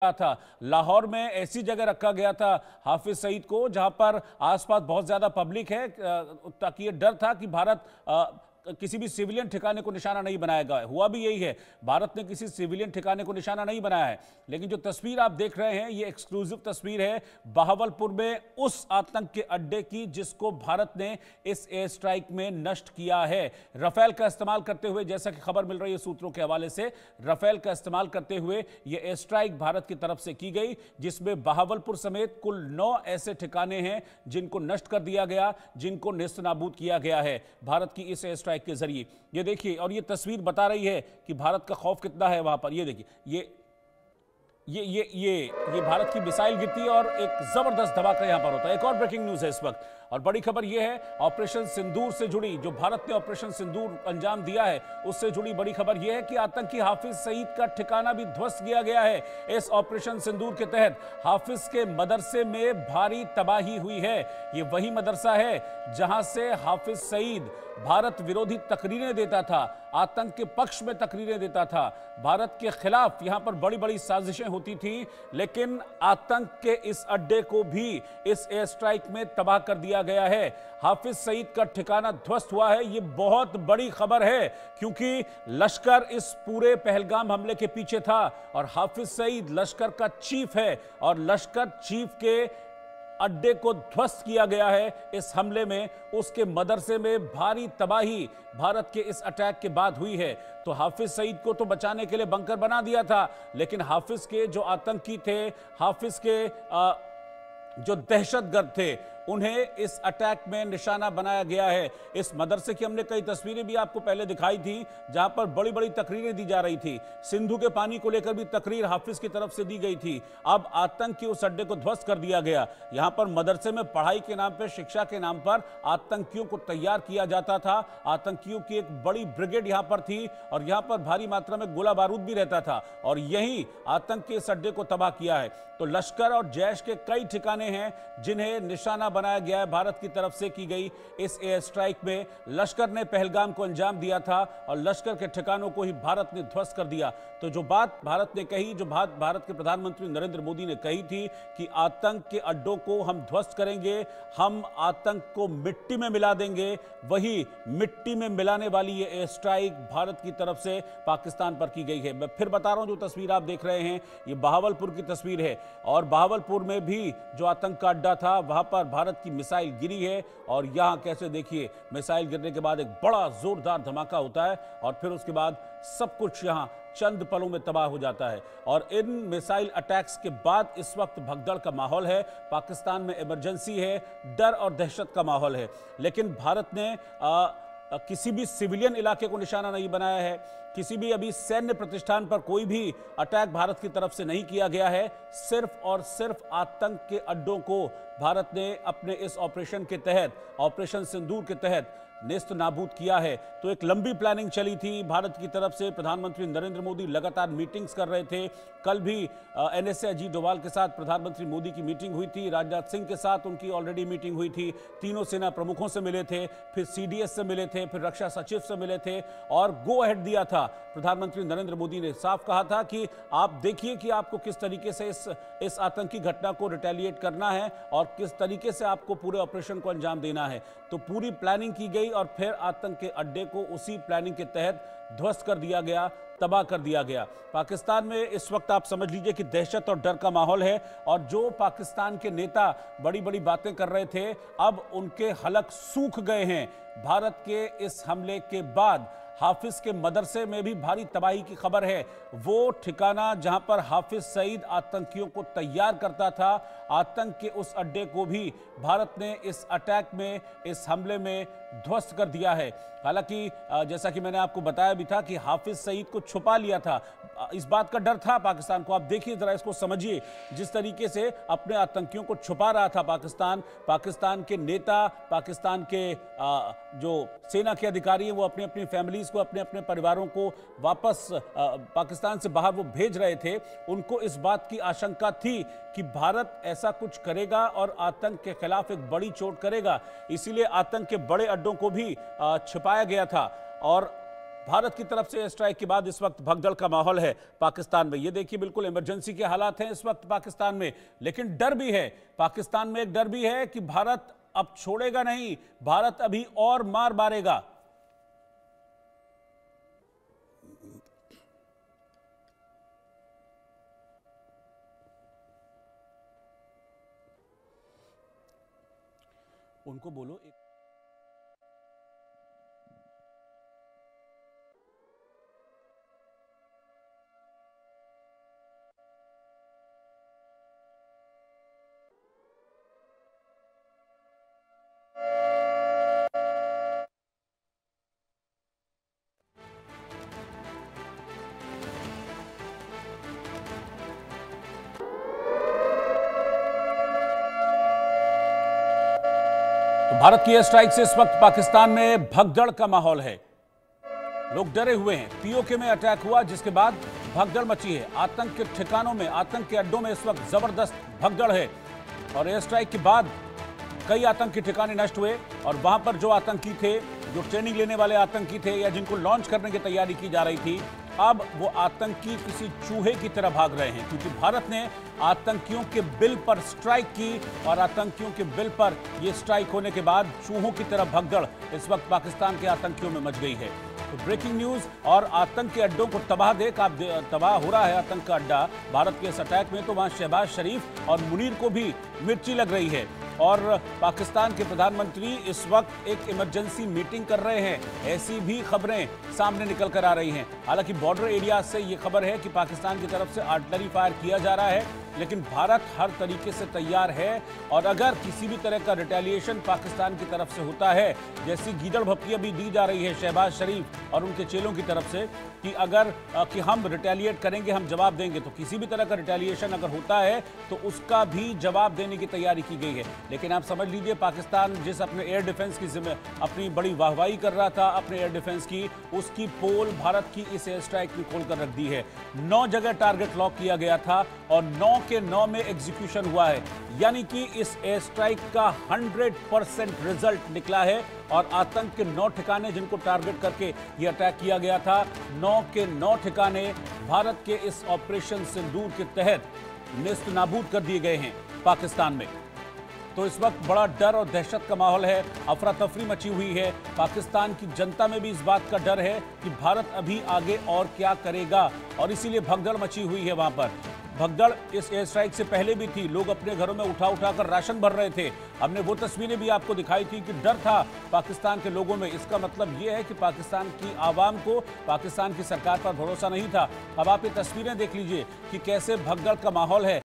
था। लाहौर में ऐसी जगह रखा गया था हाफिज सईद को जहां पर आसपास बहुत ज्यादा पब्लिक है, ताकि ये डर था कि भारत किसी भी सिविलियन ठिकाने को निशाना नहीं बनाएगा। हुआ भी यही है, भारत ने किसी सिविलियन ठिकाने को निशाना नहीं बनाया है। लेकिन जो तस्वीर आप देख रहे हैं ये एक्सक्लूसिव तस्वीर है बहावलपुर में उस आतंक के अड्डे की जिसको भारत ने इस एयर स्ट्राइक में नष्ट किया है। रफेल का इस्तेमाल करते हुए, जैसा कि खबर मिल रही है सूत्रों के हवाले से, रफेल का इस्तेमाल करते हुए यह एयर स्ट्राइक भारत की तरफ से की गई, जिसमें बहावलपुर समेत कुल 9 ऐसे ठिकाने हैं जिनको नष्ट कर दिया गया, जिनको नेस्तनाबूद किया गया है भारत की इस एयर स्ट्राइक के जरिए। ये देखिए, और ये तस्वीर बता रही है कि भारत का खौफ कितना है वहां पर। ये देखिए, ये भारत की मिसाइल गिरती है और एक जबरदस्त धमाका यहां पर होता है। एक और ब्रेकिंग न्यूज है इस वक्त, और बड़ी खबर यह है ऑपरेशन सिंदूर से जुड़ी, जो भारत ने ऑपरेशन सिंदूर अंजाम दिया है उससे जुड़ी बड़ी खबर यह है कि आतंकी हाफिज सईद का ठिकाना भी ध्वस्त किया गया है। इस ऑपरेशन सिंदूर के तहत हाफिज के मदरसे में भारी तबाही हुई है। ये वही मदरसा है जहां से हाफिज सईद भारत विरोधी तकरीरें देता था, आतंक के पक्ष में तकरीरें देता था, भारत के खिलाफ यहां पर बड़ी बड़ी साजिशें होती थी। लेकिन आतंक के इस अड्डे को भी इस एयर स्ट्राइक में तबाह कर दिया गया है। हाफिज सईद का ठिकाना ध्वस्त हुआ है। यह बहुत बड़ी खबर है क्योंकि लश्कर इस पूरे पहलगाम हमले के पीछे था और हाफिज सईद लश्कर का चीफ है और लश्कर चीफ के अड्डे को ध्वस्त किया गया है इस हमले में। उसके मदरसे में भारी तबाही भारत के इस अटैक के बाद हुई है। तो हाफिज सईद को तो बचाने के लिए बंकर बना दिया था, लेकिन हाफिज के जो आतंकी थे, हाफिज के जो दहशतगर्द थे, उन्हें इस अटैक में निशाना बनाया गया है। इस मदरसे की हमने कई तस्वीरें भी आपको पहले दिखाई थी जहां पर बड़ी बड़ी तकरीरें दी जा रही थी। सिंधु के पानी को लेकर भी तकरीर हाफिज की तरफ से दी गई थी। अब आतंक के उस अड्डे को ध्वस्त कर दिया गया। यहां पर मदरसे में पढ़ाई के नाम पर, शिक्षा के नाम पर आतंकियों को तैयार किया जाता था। आतंकियों की एक बड़ी ब्रिगेड यहां पर थी और यहां पर भारी मात्रा में गोला बारूद भी रहता था और यही आतंक के इस अड्डे को तबाह किया है। तो लश्कर और जैश के कई ठिकाने हैं जिन्हें निशाना बनाया गया है भारत की तरफ से की गई इस एयर स्ट्राइक में। लश्कर ने पहलगाम को अंजाम दिया था और लश्कर के ठिकानों को ही भारत ने ध्वस्त कर दिया। तो जो बात भारत ने कही, जो बात भारत के प्रधानमंत्री नरेंद्र मोदी ने कही थी कि आतंक के अड्डों को हम ध्वस्त करेंगे, हम आतंक को मिट्टी में मिला देंगे, वही मिट्टी में मिलाने वाली ये एयर स्ट्राइक भारत की तरफ से पाकिस्तान पर की गई है। मैं फिर बता रहा हूं, जो तस्वीर आप देख रहे हैं ये बहावलपुर की तस्वीर है और बहावलपुर में भी जो आतंक का अड्डा था वहां पर भारत की मिसाइल गिरी है और यहां कैसे देखिए, मिसाइल गिरने के बाद एक बड़ा जोरदार धमाका होता है और फिर उसके बाद सब कुछ यहां चंद पलों में तबाह हो जाता है। और इन मिसाइल अटैक्स के बाद इस वक्त भगदड़ का माहौल है, पाकिस्तान में इमरजेंसी है, डर और दहशत का माहौल है। लेकिन भारत ने किसी भी सिविलियन इलाके को निशाना नहीं बनाया है, किसी भी अभी सैन्य प्रतिष्ठान पर कोई भी अटैक भारत की तरफ से नहीं किया गया है। सिर्फ और सिर्फ आतंक के अड्डों को भारत ने अपने इस ऑपरेशन के तहत, ऑपरेशन सिंदूर के तहत नेस्त नाबूद किया है। तो एक लंबी प्लानिंग चली थी भारत की तरफ से। प्रधानमंत्री नरेंद्र मोदी लगातार मीटिंग्स कर रहे थे। कल भी एनएसए अजीत डोभाल के साथ प्रधानमंत्री मोदी की मीटिंग हुई थी, राजनाथ सिंह के साथ उनकी ऑलरेडी मीटिंग हुई थी, तीनों सेना प्रमुखों से मिले थे, फिर सीडीएस से मिले थे, फिर रक्षा सचिव से मिले थे और गो अहेड दिया था। प्रधानमंत्री नरेंद्र मोदी ने साफ कहा था कि आप देखिए कि आपको किस तरीके से इस आतंकी घटना को रिटेलिएट करना है और किस तरीके से आपको पूरे ऑपरेशन को अंजाम देना है। तो पूरी प्लानिंग की गई और फिर आतंक के अड्डे को उसी प्लानिंग के तहत ध्वस्त कर दिया गया, तबाह कर दिया गया। पाकिस्तान में इस वक्त आप समझ लीजिए कि दहशत और डर का माहौल है और जो पाकिस्तान के नेता बड़ी बड़ी बातें कर रहे थे, अब उनके हलक सूख गए हैं। भारत के इस हमले के बाद हाफिज के मदरसे में भी भारी तबाही की खबर है। वो ठिकाना जहां पर हाफिज सईद आतंकियों को तैयार करता था, आतंक के उस अड्डे को भी भारत ने इस अटैक में, इस हमले में ध्वस्त कर दिया है। हालांकि जैसा कि मैंने आपको बताया भी था कि हाफिज सईद को छुपा लिया था, इस बात का डर था पाकिस्तान को। आप देखिए जरा, इसको समझिए, जिस तरीके से अपने आतंकियों को छुपा रहा था पाकिस्तान। पाकिस्तान के नेता, पाकिस्तान के जो सेना के अधिकारी हैं, वो अपनी अपनी फैमिलीज को, अपने अपने परिवारों को वापस पाकिस्तान से बाहर वो भेज रहे थे। उनको इस बात की आशंका थी कि भारत ऐसा कुछ करेगा और आतंक के खिलाफ एक बड़ी चोट करेगा, इसीलिए आतंक के बड़े अड्डों को भी छिपाया गया था। और भारत की तरफ से स्ट्राइक के बाद इस वक्त भगदड़ का माहौल है पाकिस्तान में। ये देखिए बिल्कुल इमरजेंसी के हालात हैं इस वक्त पाकिस्तान में, लेकिन डर भी है पाकिस्तान में। एक डर भी है कि भारत अब छोड़ेगा नहीं, भारत अभी और मार मारेगा। उनको बोलो एक तो भारत की एयर स्ट्राइक से इस वक्त पाकिस्तान में भगदड़ का माहौल है, लोग डरे हुए हैं। पीओके में अटैक हुआ जिसके बाद भगदड़ मची है। आतंक के ठिकानों में, आतंक के अड्डों में इस वक्त जबरदस्त भगदड़ है और एयर स्ट्राइक के बाद कई आतंकी ठिकाने नष्ट हुए और वहां पर जो आतंकी थे, जो ट्रेनिंग लेने वाले आतंकी थे या जिनको लॉन्च करने की तैयारी की जा रही थी, अब वो आतंकी किसी चूहे की तरह भाग रहे हैं, क्योंकि भारत ने आतंकियों के बिल पर स्ट्राइक की और आतंकियों के बिल पर ये स्ट्राइक होने के बाद चूहों की तरह भगदड़ इस वक्त पाकिस्तान के आतंकियों में मच गई है। तो ब्रेकिंग न्यूज और आतंक के अड्डों को तबाह तबाह हो रहा है आतंक का अड्डा भारत के इस अटैक में। तो वहां शहबाज शरीफ और मुनीर को भी मिर्ची लग रही है और पाकिस्तान के प्रधानमंत्री इस वक्त एक इमरजेंसी मीटिंग कर रहे हैं, ऐसी भी खबरें सामने निकल कर आ रही हैं। हालांकि बॉर्डर एरिया से ये खबर है कि पाकिस्तान की तरफ से आर्टिलरी फायर किया जा रहा है, लेकिन भारत हर तरीके से तैयार है और अगर किसी भी तरह का रिटेलिएशन पाकिस्तान की तरफ से होता है, जैसी गीदड़ भपकी अभी दी जा रही है शहबाज शरीफ और उनके चेलों की तरफ से कि अगर कि हम रिटेलिएट करेंगे, हम जवाब देंगे, तो किसी भी तरह का रिटेलिएशन अगर होता है तो उसका भी जवाब देने की तैयारी की गई है। लेकिन आप समझ लीजिए पाकिस्तान जिस अपने एयर डिफेंस की अपनी बड़ी वाहवाही कर रहा था अपने एयर डिफेंस की, उसकी पोल भारत की इस एयर स्ट्राइक में खोलकर रख दी है। 9 जगह टारगेट लॉक किया गया था और 9 के 9 में एग्जीक्यूशन हुआ है, यानी कि इस एयर स्ट्राइक का 100% रिजल्ट निकला है और आतंक के 9 ठिकाने जिनको टारगेट करके ये अटैक किया गया था, 9 के 9 ठिकाने भारत के इस ऑपरेशन सिंदूर के तहत नेस्त नाबूद कर दिए गए हैं पाकिस्तान में। तो इस वक्त बड़ा डर और दहशत का माहौल है, अफरा तफरी मची हुई है। पाकिस्तान की जनता में भी इस बात का डर है कि भारत अभी आगे और क्या करेगा और इसीलिए भगदड़ मची हुई है वहां पर। भगदड़ इस एयर स्ट्राइक से पहले भी थी, लोग अपने घरों में उठा कर राशन भर रहे थे। हमने वो तस्वीरें भी आपको दिखाई थी कि डर था पाकिस्तान के लोगों में। इसका मतलब ये है कि पाकिस्तान की आवाम को पाकिस्तान की सरकार पर भरोसा नहीं था। अब आप ये तस्वीरें देख लीजिए कि कैसे भगदड़ का माहौल है।